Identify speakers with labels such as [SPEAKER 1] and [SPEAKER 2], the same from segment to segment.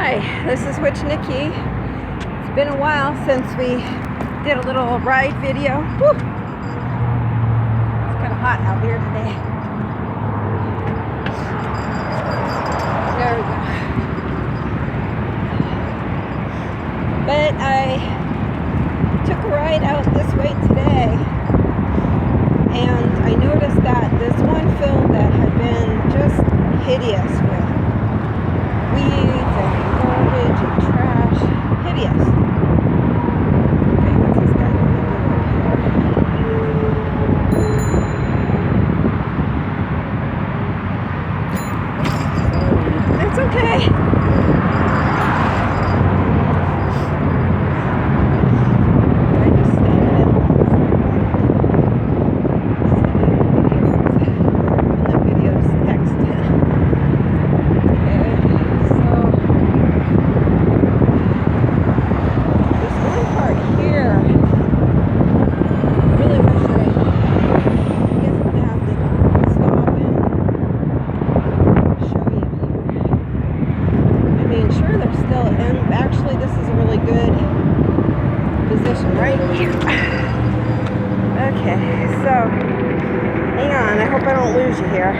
[SPEAKER 1] Hi, this is Witch Nikki. It's been a while since we did a little ride video. Whew. It's kind of hot out here today. There we go. But I took a ride out this way today, and I noticed that this one field that had been just hideous with weeds and garbage and trash. Hideous. Okay, what's this guy going to do over here? That's okay. Right here. Okay, so hang on, I hope I don't lose you here.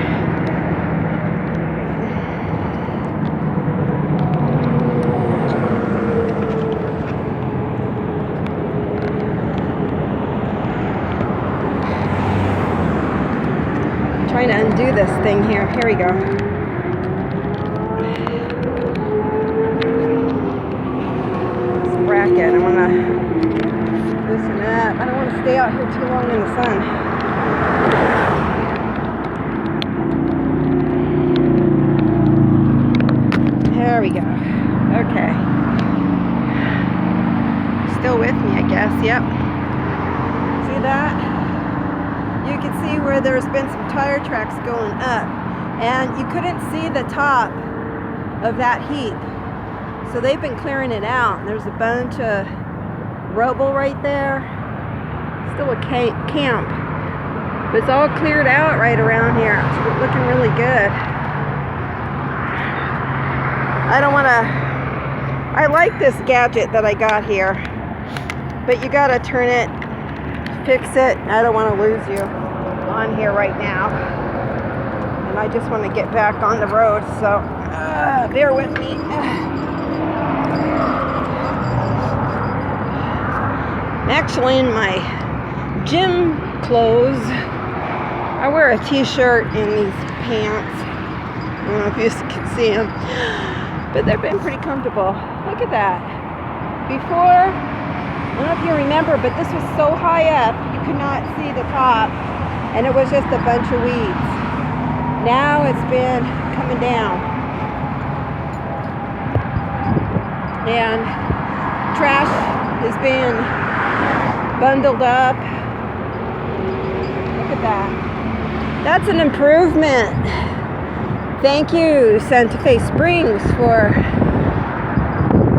[SPEAKER 1] I'm trying to undo this thing here. Here we go. This bracket, I want to loosen up. I don't want to stay out here too long in the sun. There we go. Okay. Still with me, I guess. Yep. See that? You can see where there's been some tire tracks going up, and you couldn't see the top of that heap. So they've been clearing it out. There's a bunch of rubble right there. Still a camp, but it's all cleared out right around here. It's looking really good. I like this gadget that I got here, but you gotta turn it, fix it. I don't want to lose you on here right now, and I just want to get back on the road, so bear with me. I'm actually in my gym clothes. I wear a t-shirt and these pants. I don't know if you can see them, but they've been pretty comfortable. Look at that. Before, I don't know if you remember, but this was so high up you could not see the top, and it was just a bunch of weeds. Now it's been coming down, and trash has been bundled up. Look at that. That's an improvement. Thank you, Santa Fe Springs, for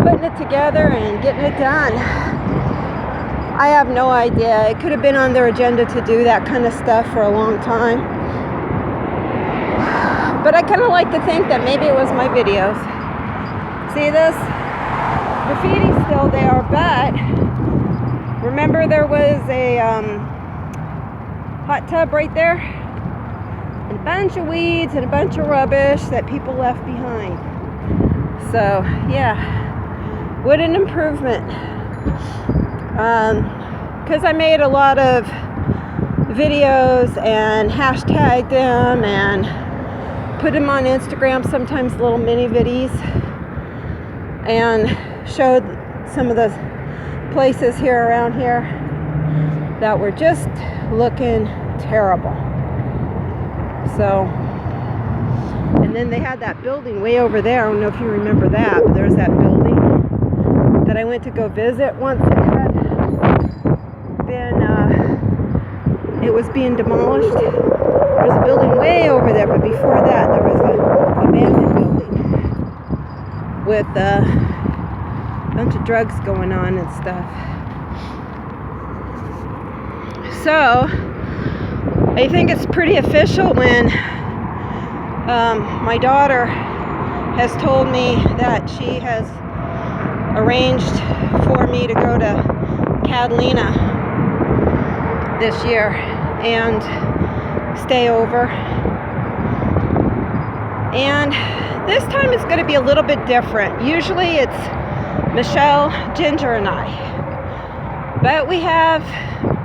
[SPEAKER 1] putting it together and getting it done. I have no idea. It could have been on their agenda to do that kind of stuff for a long time. But I kind of like to think that maybe it was my videos. See this? Graffiti's still there, but remember there was a hot tub right there? And a bunch of weeds and a bunch of rubbish that people left behind. So, yeah. What an improvement. Because I made a lot of videos and hashtagged them and put them on Instagram, sometimes little mini viddies, and showed some of the places here around here that were just looking terrible. So, and then they had that building way over there. I don't know if you remember that, but there's that building that I went to go visit once. It was being demolished. There's a building way over there, but before that there was an abandoned building with a bunch of drugs going on and stuff. So I think it's pretty official when my daughter has told me that she has arranged for me to go to Catalina this year and stay over. And this time it's going to be a little bit different. Usually it's Michelle, Ginger, and I. But we have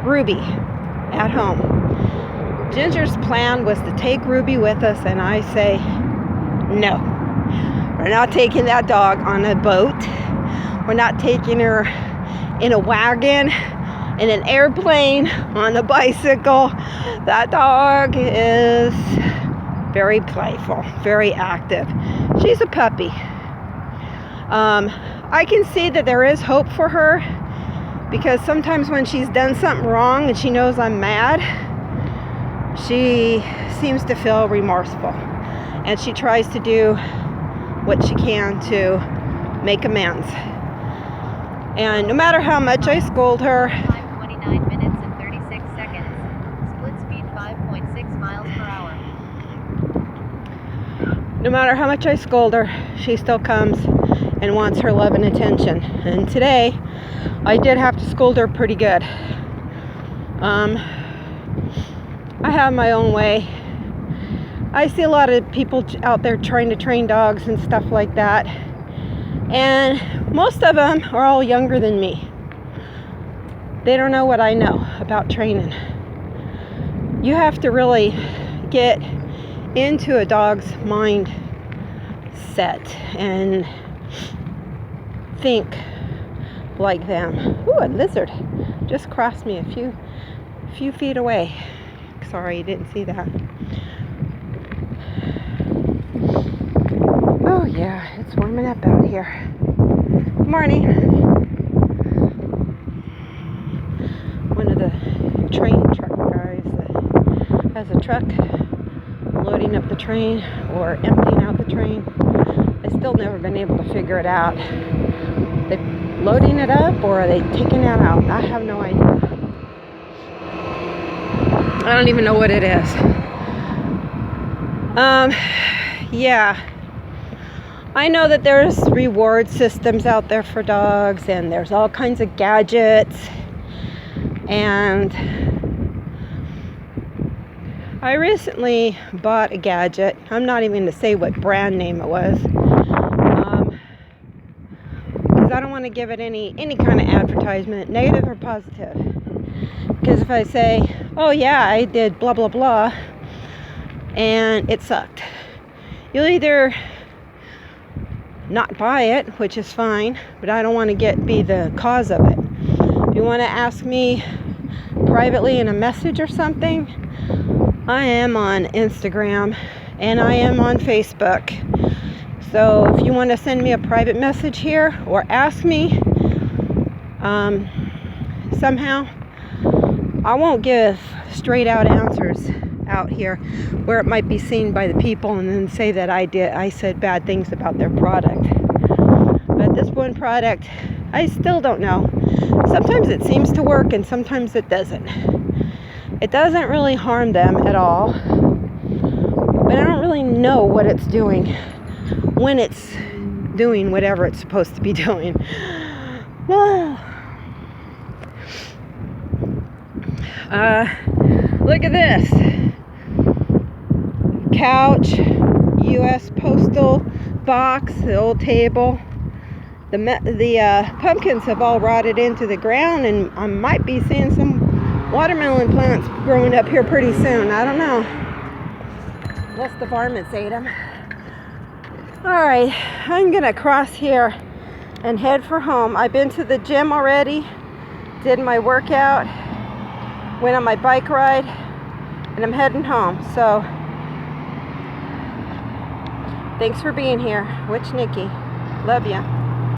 [SPEAKER 1] Ruby at home. Ginger's plan was to take Ruby with us, and I say, no. We're not taking that dog on a boat. We're not taking her in a wagon, in an airplane, on a bicycle. That dog is very playful, very active. She's a puppy. I can see that there is hope for her, because sometimes when she's done something wrong and she knows I'm mad, she seems to feel remorseful, and she tries to do what she can to make amends. And no matter how much I scold her,
[SPEAKER 2] 29 minutes and 36 seconds. Split speed 5.6 miles per hour.
[SPEAKER 1] No matter how much I scold her, she still comes and wants her love and attention. And today, I did have to scold her pretty good. I have my own way. I see a lot of people out there trying to train dogs and stuff like that. And most of them are all younger than me. They don't know what I know about training. You have to really get into a dog's mind set and think like them. Ooh, a lizard just crossed me a few feet away. Sorry, you didn't see that. Oh yeah, it's warming up out here. Good morning. One of the train truck guys that has a truck loading up the train or emptying out the train. I still never been able to figure it out. They loading it up or are they taking it out? I have no idea. I don't even know what it is. Yeah. I know that there's reward systems out there for dogs, and there's all kinds of gadgets, and I recently bought a gadget. I'm not even going to say what brand name it was, because I don't want to give it any kind of advertisement, negative or positive. Because if I say, oh yeah, I did blah blah blah, and it sucked, you'll either not buy it, which is fine, but I don't want to be the cause of it. If you want to ask me privately in a message or something, I am on Instagram and I am on Facebook. So if you want to send me a private message here or ask me somehow, I won't give straight out answers out here where it might be seen by the people and then say that I said bad things about their product. But this one product, I still don't know. Sometimes it seems to work and sometimes it doesn't. It doesn't really harm them at all, but I don't really know what it's doing when it's doing whatever it's supposed to be doing. Well, look at this. Couch, U.S. postal box, the old table. The pumpkins have all rotted into the ground, and I might be seeing some watermelon plants growing up here pretty soon. I don't know. Unless the varmints ate them. Alright, I'm going to cross here and head for home. I've been to the gym already, did my workout, went on my bike ride, and I'm heading home. So, thanks for being here. Witch Nikki. Love ya.